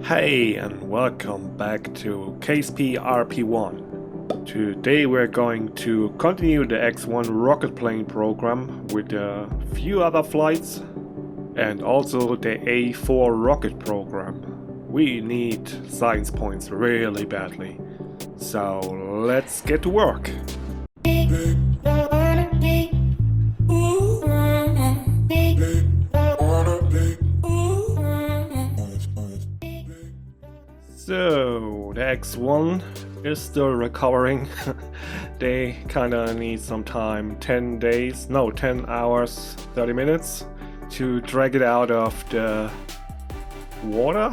Hey, and welcome back to KSP RP-1. Today we're going to continue the X-1 rocket plane program with a few other flights and also the A4 rocket program. We need science points really badly, so let's get to work. So, the X1 is still recovering. They kinda need some time, 10 hours, 30 minutes to drag it out of the water.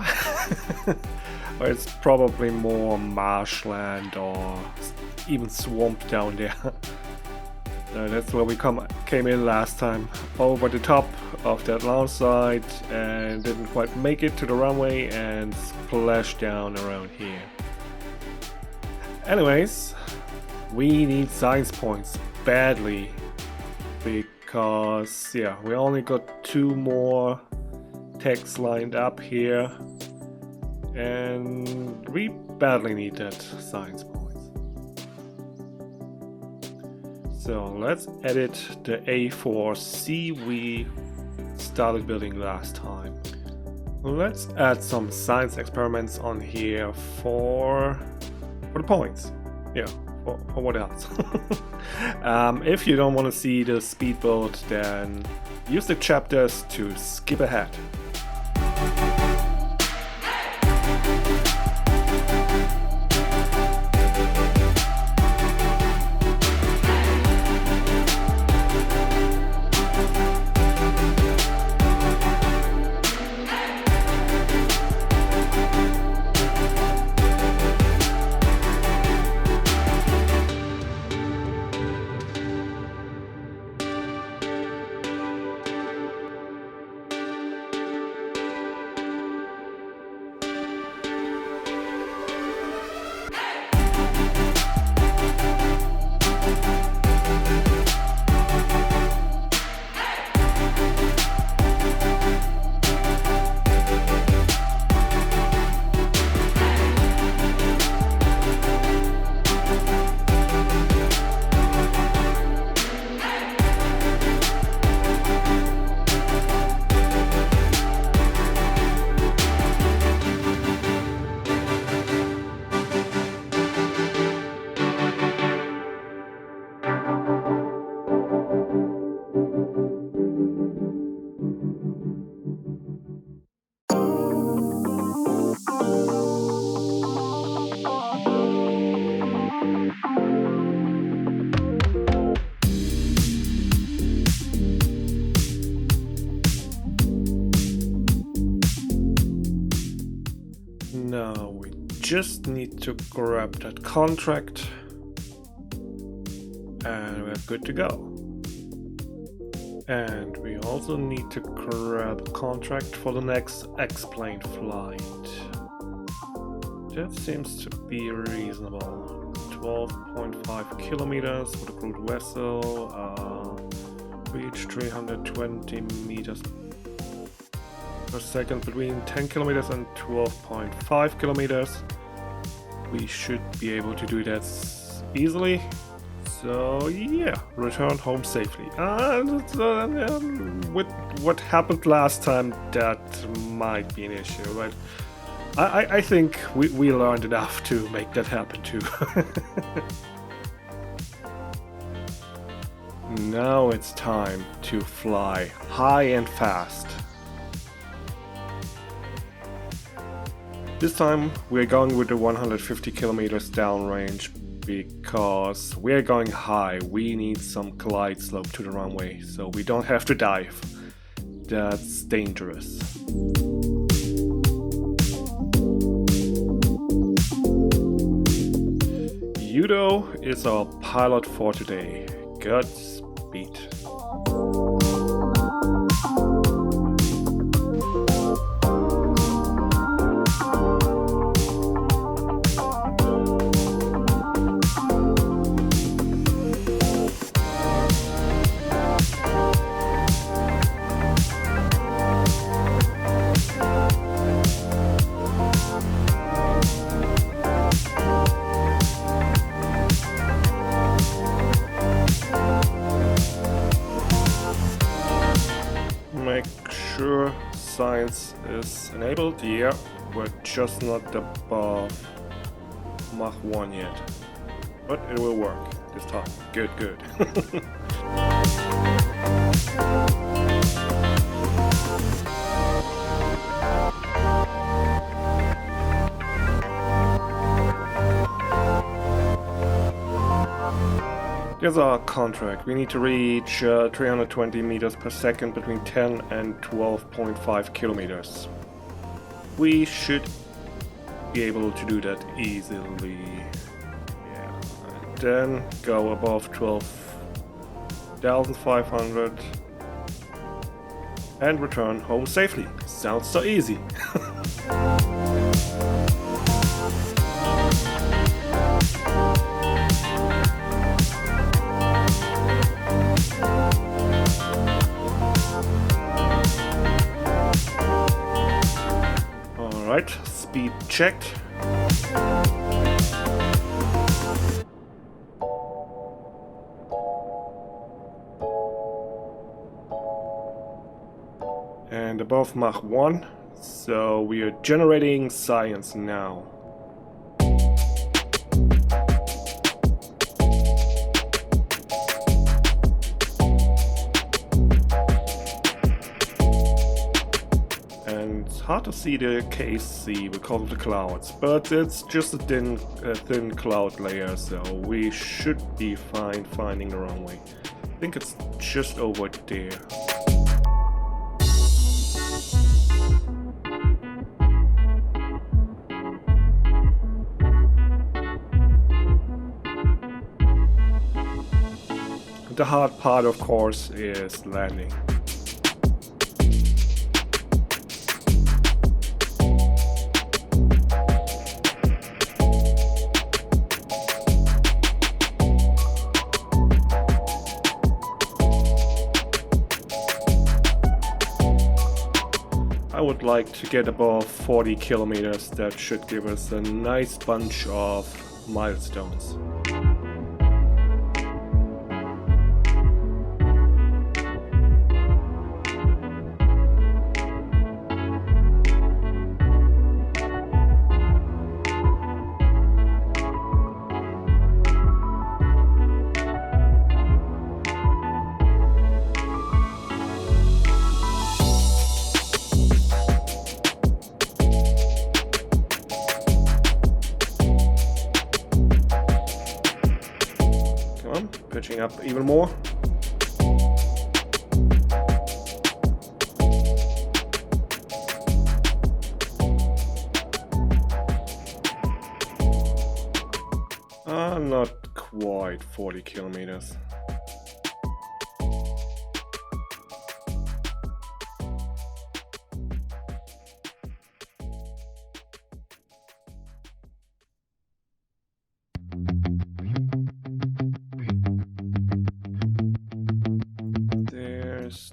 Or it's probably more marshland or even swamp down there. That's where we came in last time, over the top of that launch site, and didn't quite make it to the runway and splashed down around here. Anyways, we need science points badly because we only got 2 more techs lined up here and we badly need that science points. So let's edit the A4C we started building last time. Let's add some science experiments on here for the points. Yeah, for what else? If you don't want to see the speed build, then use the chapters to skip ahead. Now we just need to grab that contract and we're good to go. And we also need to grab a contract for the next X-plane flight. That seems to be reasonable. 12.5 kilometers for the crewed vessel, reach 320 meters per second between 10 kilometers and 12.5 kilometers. We should be able to do that easily. So yeah, return home safely. With what happened last time, that might be an issue, but I think we learned enough to make that happen too. Now it's time to fly high and fast. This time we're going with the 150 kilometers downrange because we're going high. We need some glide slope to the runway so we don't have to dive. That's dangerous. Udo is our pilot for today. Godspeed. enabled, yeah. We're just not above Mach 1 yet. But it will work this time. Good, good. Here's our contract. We need to reach 320 meters per second between 10 and 12.5 kilometers. We should be able to do that easily. Yeah. And then go above 12,500 and return home safely. Sounds so easy. Alright, speed checked. And above Mach 1, so we are generating science now. It's hard to see the KC because of the clouds, but it's just a thin cloud layer, so we should be fine finding the runway. I think it's just over there. The hard part, of course, is landing. I would like to get above 40 kilometers. That should give us a nice bunch of milestones. Pitching up even more. Not quite 40 kilometers.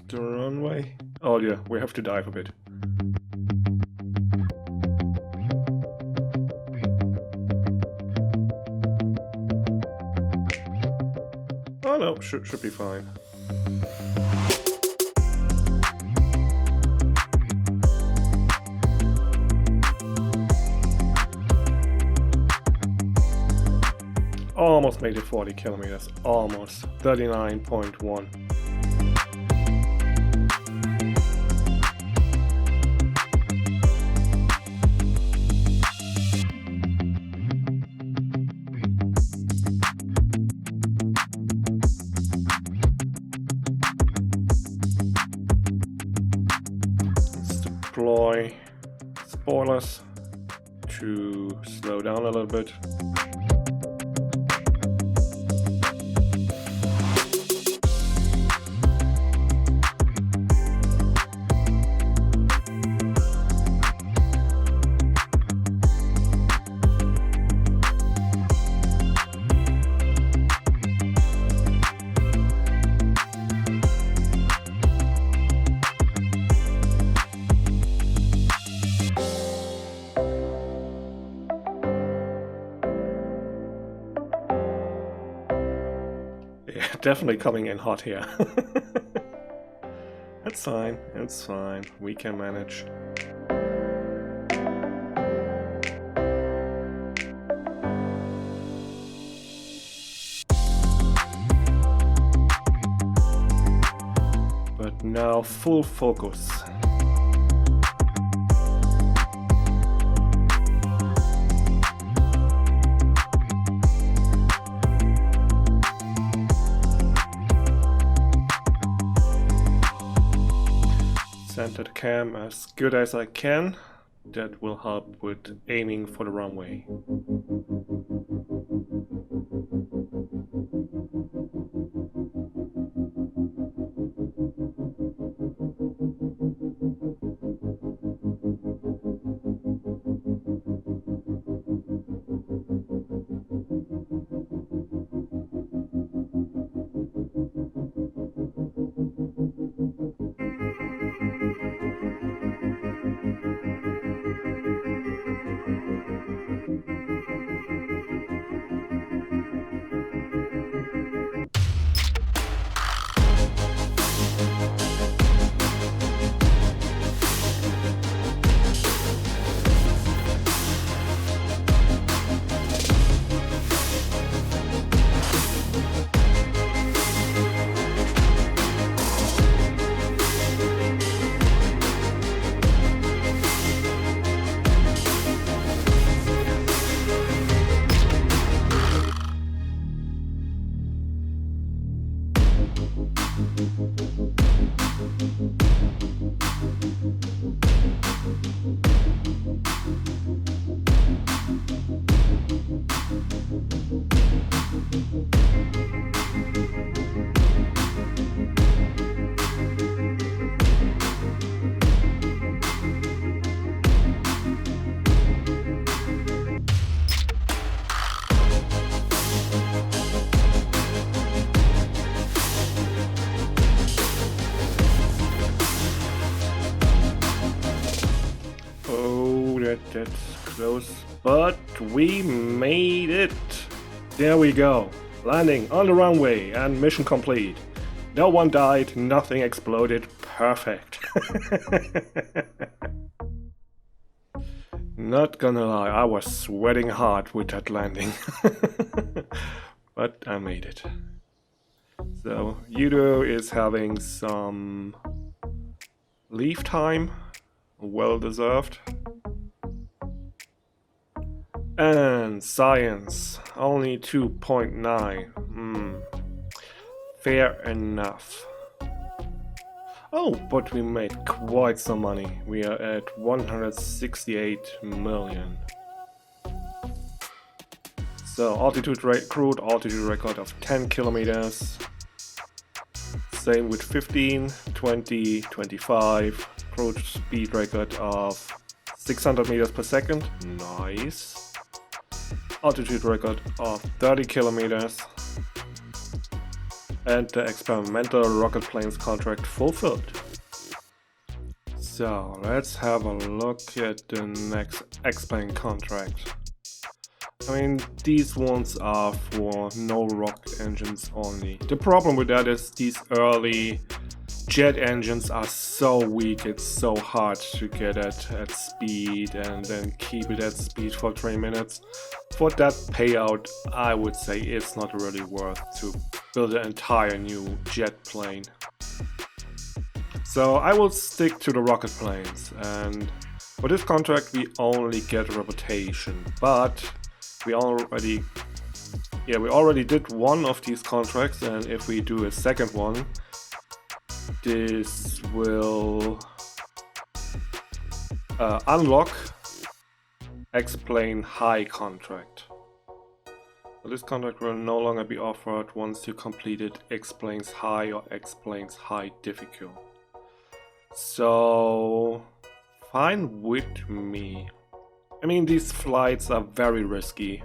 The runway. Oh yeah, we have to dive a bit. Oh no, should be fine. Almost made it 40 kilometers. Almost. 39.1. Deploy spoilers to slow down a little bit. Yeah, definitely coming in hot here. It's fine, we can manage. Now full focus. Center the cam as good as I can. That will help with aiming for the runway. That's close, but we made it! There we go, landing on the runway and mission complete. No one died, nothing exploded, perfect. Not gonna lie, I was sweating hard with that landing. But I made it. So Yudo is having some leave time, well deserved. And science, only 2.9. Fair enough. Oh, but we made quite some money. We are at 168 million. So crude altitude record of 10 kilometers. Same with 15, 20, 25. Crude speed record of 600 meters per second. Nice. Altitude record of 30 kilometers. And the experimental rocket planes contract fulfilled. So let's have a look at the next X-plane contract. I mean, these ones are for no rocket engines only. The problem with that is these early jet engines are so weak, it's so hard to get at speed and then keep it at speed for 3 minutes. For that payout, I would say it's not really worth to build an entire new jet plane. So I will stick to the rocket planes, and for this contract we only get reputation, but we already did one of these contracts, and if we do a second one, this will unlock X-plane high contract. So this contract will no longer be offered once you completed X-planes high or X-planes high difficult. So fine with me. I mean, these flights are very risky.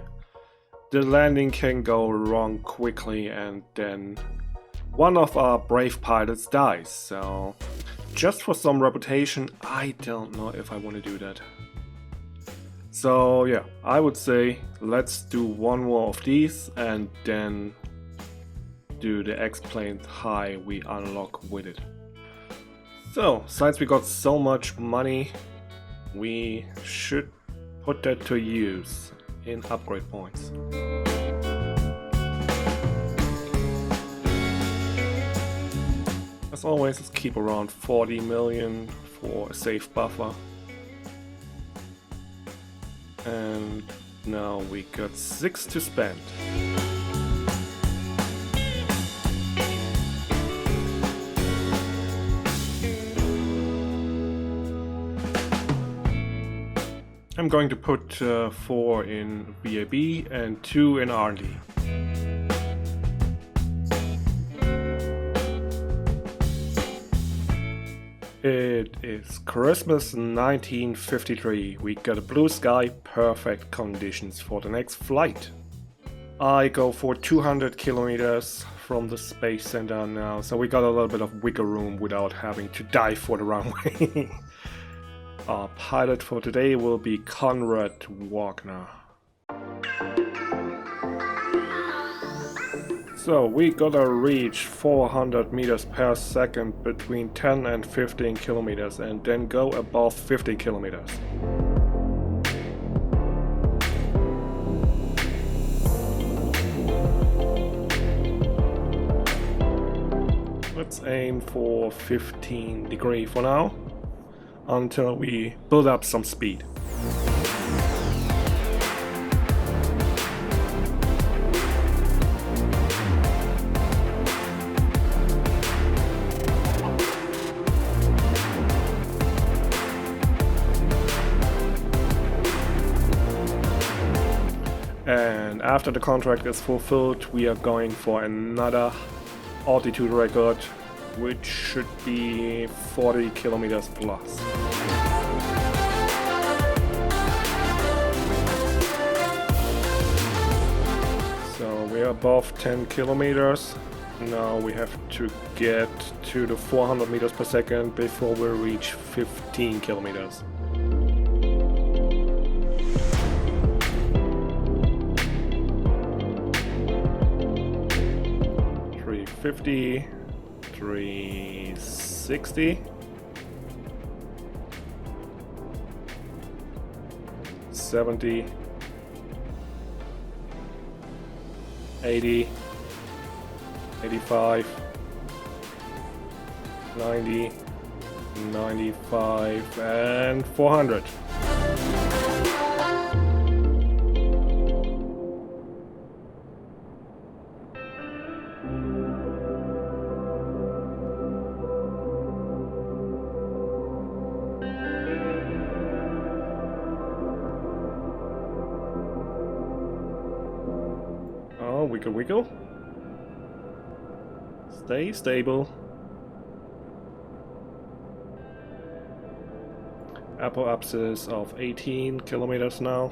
The landing can go wrong quickly and then one of our brave pilots dies. So just for some reputation, I don't know if I want to do that. So yeah, I would say let's do one more of these and then do the X-plane high we unlock with it. So since we got so much money, we should put that to use in upgrade points. as always, let's keep around 40 million for a safe buffer. And now we got 6 to spend. I'm going to put 4 in VAB and 2 in R&D. It is Christmas 1953. We got a blue sky, perfect conditions for the next flight. I go for 200 kilometers from the space center now, so we got a little bit of wiggle room without having to dive for the runway. Our pilot for today will be Conrad Wagner. So we gotta reach 400 meters per second between 10 and 15 kilometers and then go above 50 kilometers. Let's aim for 15 degrees for now, until we build up some speed. And after the contract is fulfilled, we are going for another altitude record, which should be 40 kilometers plus. So we are above 10 kilometers. Now we have to get to the 400 meters per second before we reach 15 kilometers. 350. 360, 70, 80, 85, 90, 95, and 400. Wiggle wiggle. Stay stable. Apoapsis of 18 kilometers now.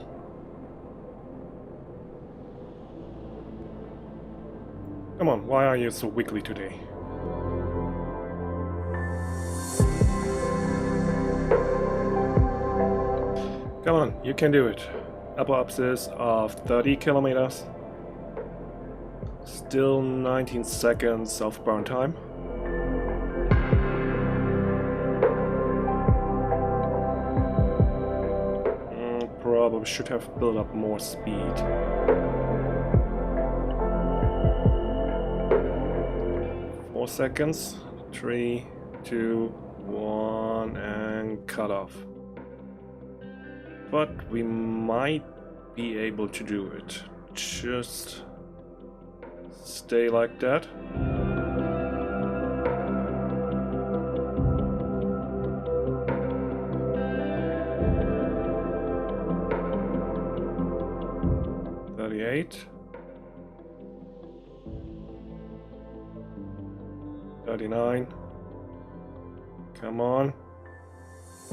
Come on, why are you so wiggly today? Come on, you can do it. Apoapsis of 30 kilometers. Still 19 seconds of burn time. Probably should have built up more speed. Four seconds. 3, 2, 1, and cut off. But we might be able to do it. Just stay like that. $38. 39. Come on.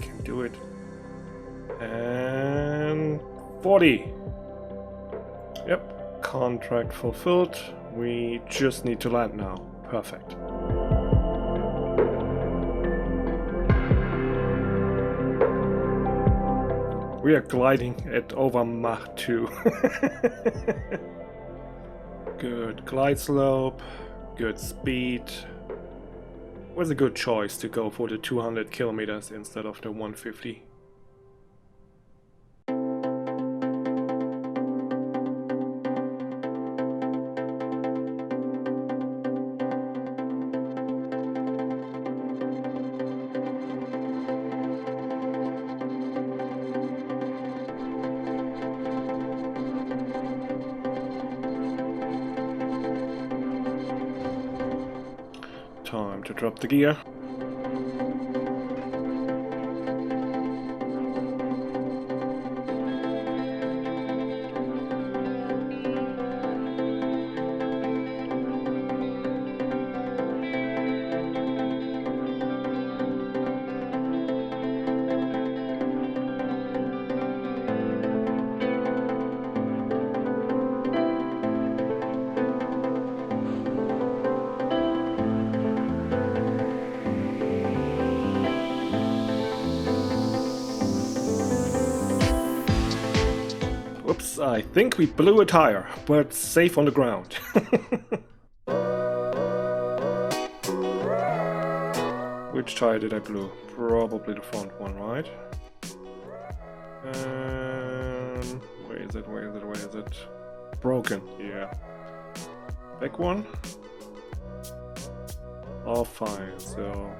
Can do it. And 40. Yep, contract fulfilled. We just need to land now. Perfect. We are gliding at over Mach 2. Good glide slope, good speed. Was a good choice to go for the 200 kilometers instead of the 150. to drop the gear. Oops, I think we blew a tire, but safe on the ground. Which tire did I blow? Probably the front one, right? Where is it? Where is it? Where is it? Broken, yeah. Back one? All fine, so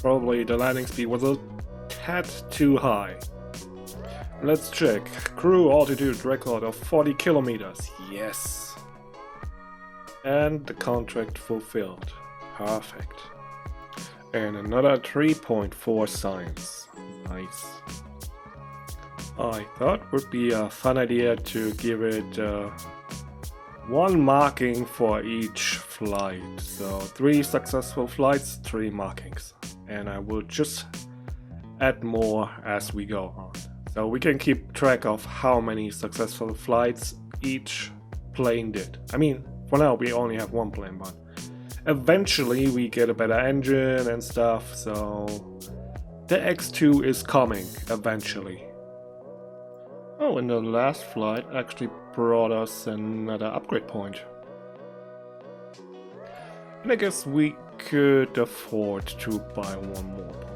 probably the landing speed was a tad too high. Let's check. Crew altitude record of 40 kilometers. Yes. And the contract fulfilled. Perfect. And another 3.4 science. Nice. I thought would be a fun idea to give it one marking for each flight. So 3 successful flights, 3 markings. And I will just add more as we go on. So we can keep track of how many successful flights each plane did. I mean, for now we only have one plane, but eventually we get a better engine and stuff, so the X2 is coming eventually. Oh, and the last flight actually brought us another upgrade point. And I guess we could afford to buy one more point.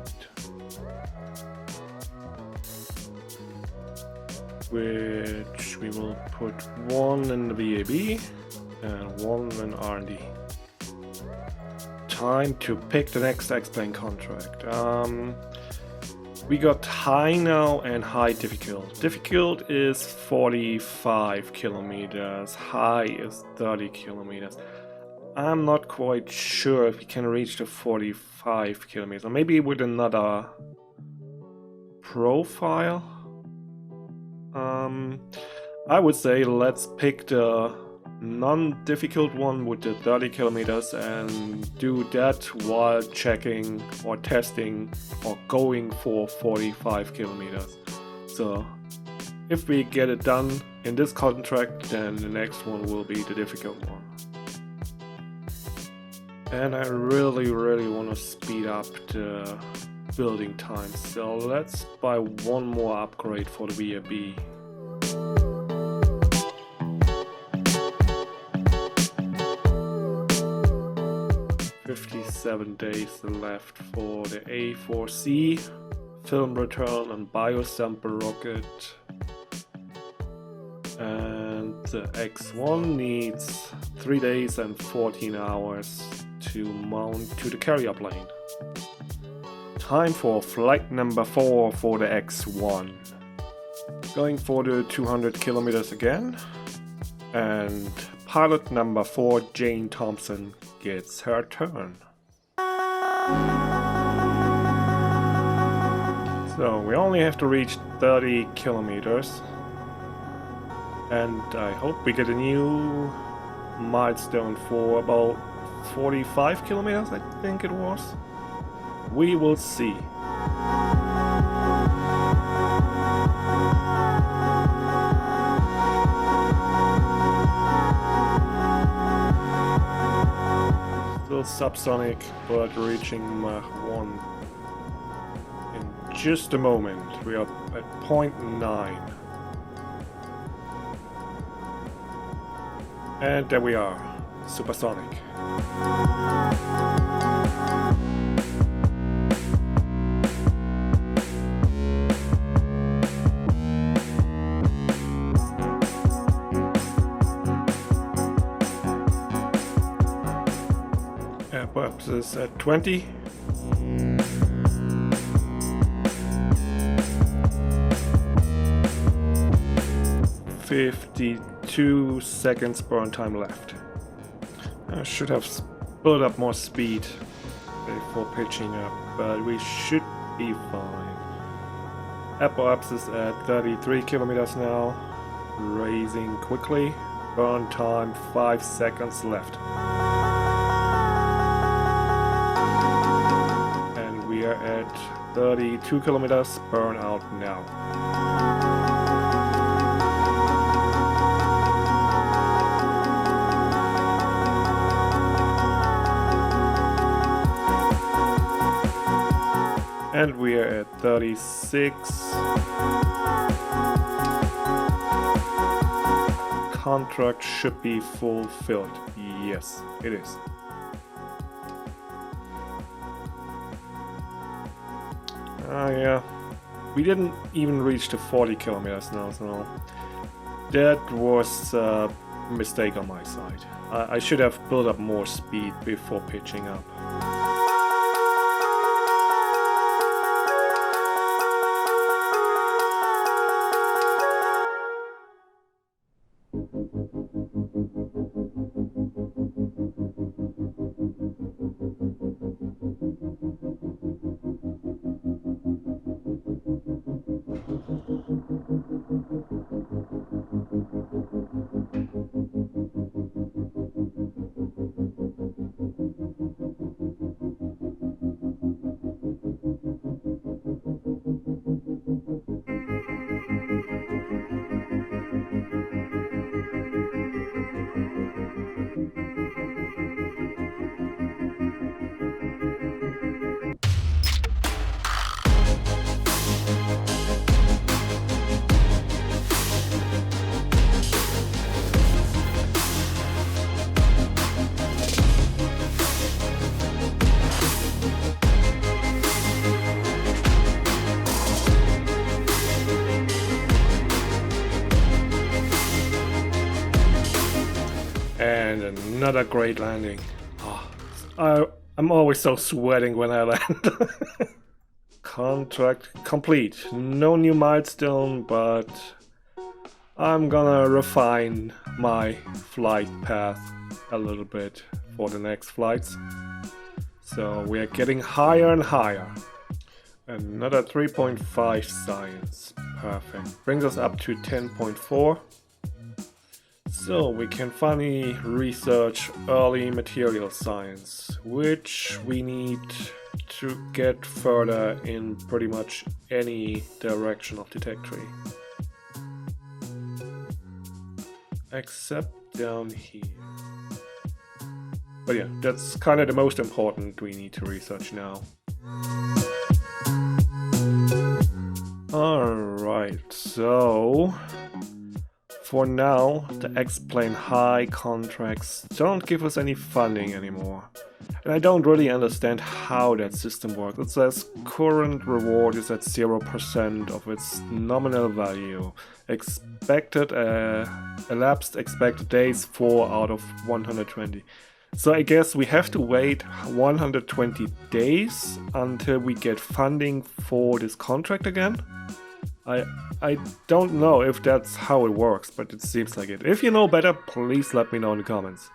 Which we will put one in the VAB and one in R&D. Time to pick the next X-Plane contract. We got high now and high difficult. Difficult is 45 kilometers, high is 30 kilometers. I'm not quite sure if we can reach the 45 kilometers. Maybe with another profile. I would say let's pick the non-difficult one with the 30 kilometers and do that while checking or testing or going for 45 kilometers. So if we get it done in this contract, then the next one will be the difficult one. And I really want to speed up the building time, so let's buy one more upgrade for the VAB. 57 days left for the A4C, film return and biosample rocket. And the X1 needs 3 days and 14 hours to mount to the carrier plane. Time for flight number 4 for the X1. Going for the 200 kilometers again. And pilot number 4, Jane Thompson, gets her turn. So we only have to reach 30 kilometers. And I hope we get a new milestone for about 45 kilometers, I think it was. We will see. Still subsonic, but reaching Mach 1 in just a moment. We are at 0.9. And there we are, supersonic. Perhaps is at 20. "52 seconds burn time left." I should have built up more speed before pitching up, but we should be fine. Apoapsis is at 33 kilometers now, raising quickly. Burn time 5 seconds left. And we are at 32 kilometers, burn out now. And we are at 36. Contract should be fulfilled. Yes, it is. Yeah. We didn't even reach the 40 kilometers now, so that was a mistake on my side. I should have built up more speed before pitching up. And another great landing. I'm always so sweating when I land. Contract complete. No new milestone, but I'm gonna refine my flight path a little bit for the next flights. So we are getting higher and higher. Another 3.5 science. Perfect. Brings us up to 10.4. So we can finally research early material science, which we need to get further in pretty much any direction of the tech tree. Except down here. But yeah, that's kind of the most important we need to research now. Alright, so for now, the X-Plane High contracts don't give us any funding anymore. And I don't really understand how that system works. It says current reward is at 0% of its nominal value. Expected elapsed expected days 4 out of 120. So I guess we have to wait 120 days until we get funding for this contract again. I don't know if that's how it works, but it seems like it. If you know better, please let me know in the comments.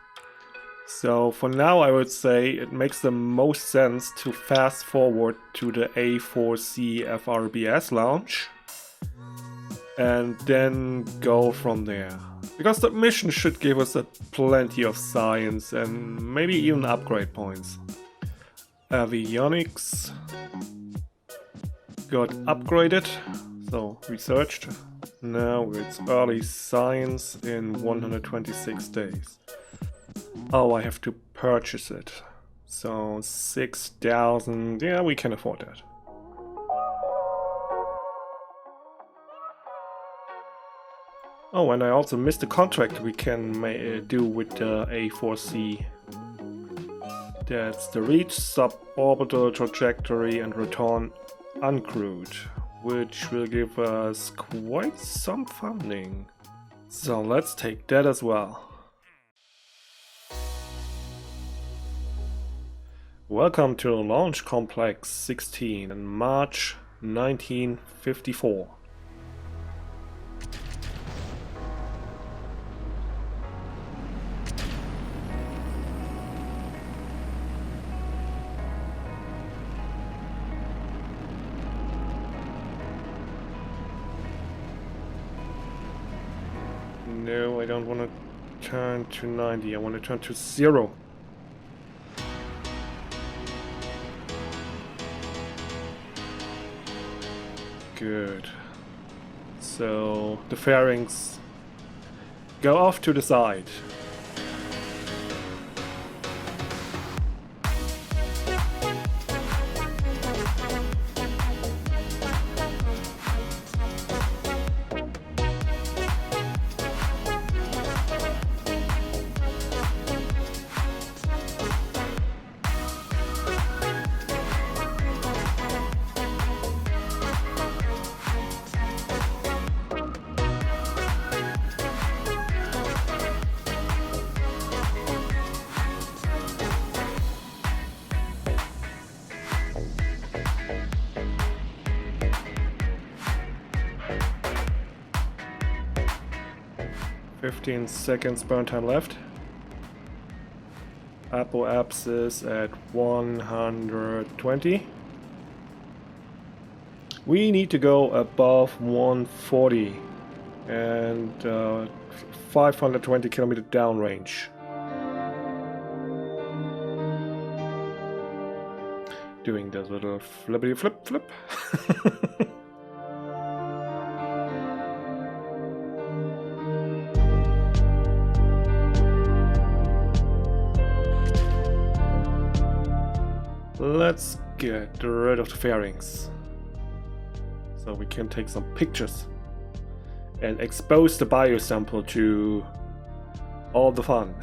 So for now I would say it makes the most sense to fast forward to the A4C FRBS launch and then go from there. Because the mission should give us plenty of science and maybe even upgrade points. Avionics got upgraded. So, researched. Now it's early science in 126 days. Oh, I have to purchase it. So, 6,000. Yeah, we can afford that. Oh, and I also missed the contract we can do with the A4C. That's the reach, suborbital trajectory, and return uncrewed, which will give us quite some funding. So let's take that as well. Welcome to Launch Complex 16 in March 1954. No, I don't want to turn to 90. I want to turn to 0. Good. So the fairings go off to the side. "15 seconds burn time left. Apo apps is at 120. We need to go above 140 and 520 kilometer downrange. Doing this little flippity flip flip. Let's get rid of the fairings so we can take some pictures and expose the biosample to all the fun.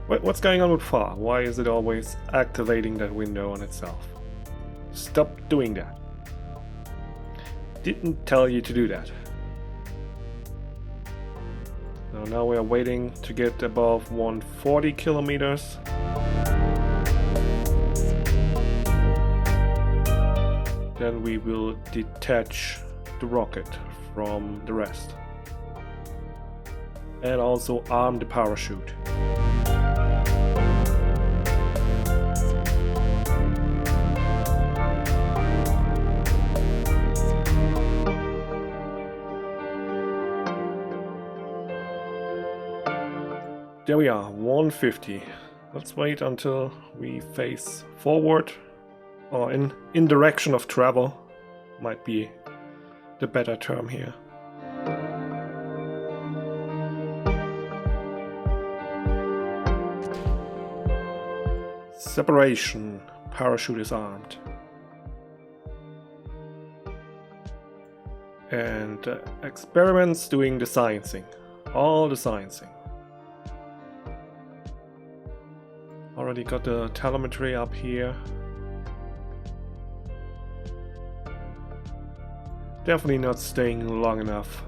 What's going on with FAR? Why is it always activating that window on itself? Stop doing that. Didn't tell you to do that. So now we are waiting to get above 140 kilometers. Then we will detach the rocket from the rest. And also arm the parachute. There we are, 150. Let's wait until we face forward. Or in direction of travel might be the better term here. Separation. Parachute is armed. And experiments doing the sciencing. All the sciencing. Already got the telemetry up here. Definitely not staying long enough.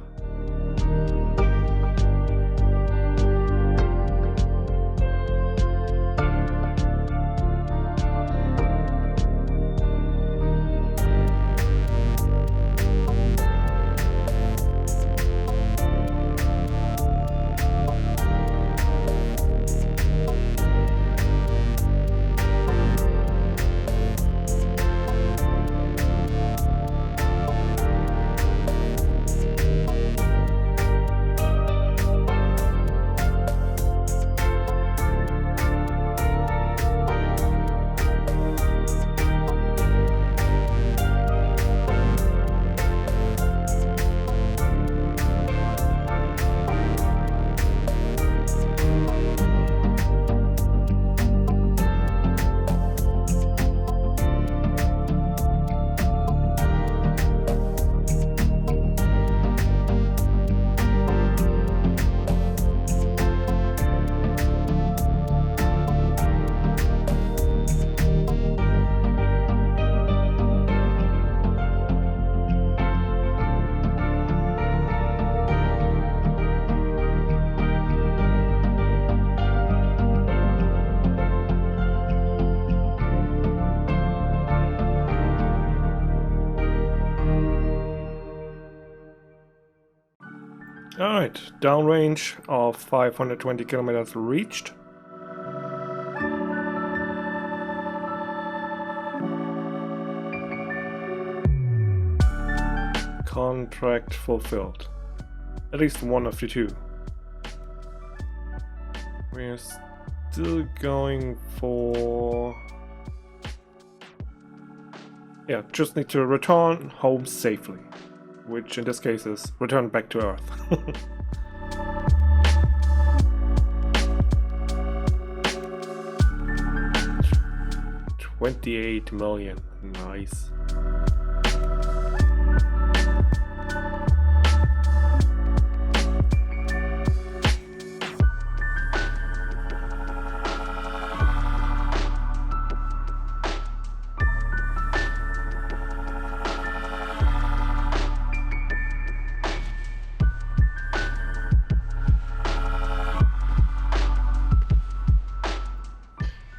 Alright, downrange of 520 kilometers reached. Contract fulfilled. at least one of the two. We're still going for... yeah, just need to return home safely, which in this case is return back to Earth. 28 million, nice.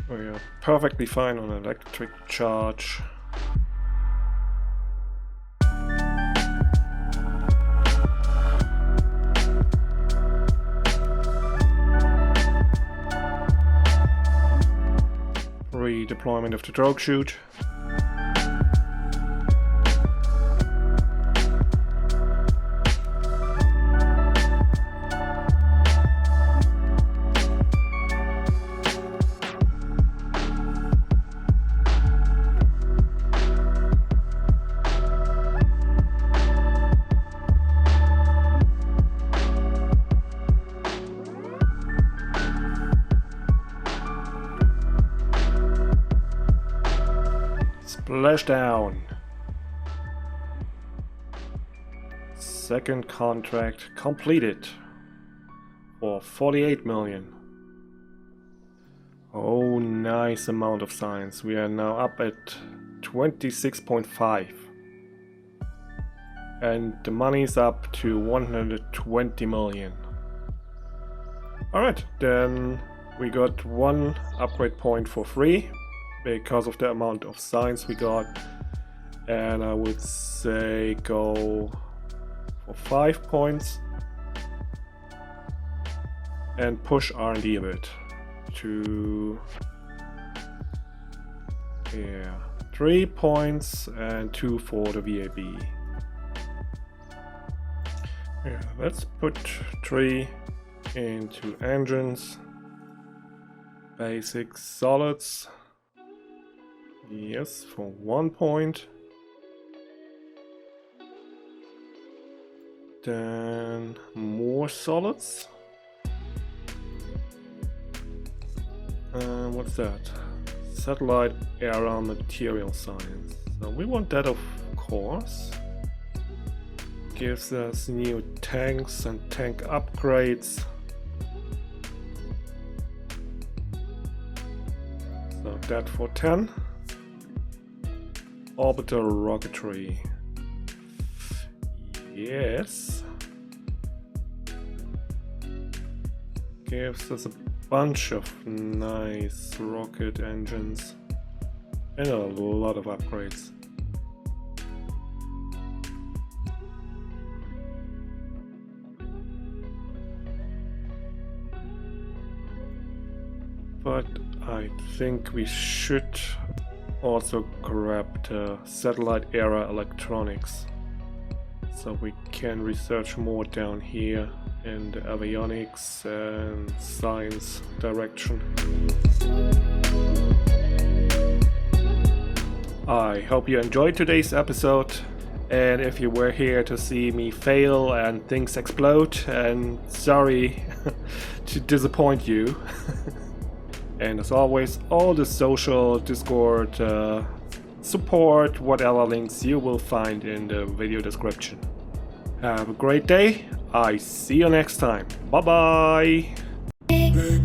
We are perfectly fine on electric charge. Redeployment of the drogue chute. Splashdown. Second contract completed for 48 million. Oh, nice amount of science. We are now up at 26.5. And the money's up to 120 million. Alright, then we got one upgrade point for free because of the amount of science we got, and I would say go for 5 points and push R&D a bit to 3 points and 2 for the VAB. Yeah, let's put 3 into engines, basic solids. Yes, for 1 point. Then more solids. What's that? Satellite era material science. So we want that, of course. Gives us new tanks and tank upgrades. So that for 10. Orbital rocketry. Yes. Gives us a bunch of nice rocket engines and a lot of upgrades. But I think we should also grab the satellite era electronics, so we can research more down here in the avionics and science direction. I hope you enjoyed today's episode, and if you were here to see me fail and things explode, and sorry to disappoint you. And as always, all the social, Discord, support, whatever links you will find in the video description. Have a great day. I see you next time. Bye bye.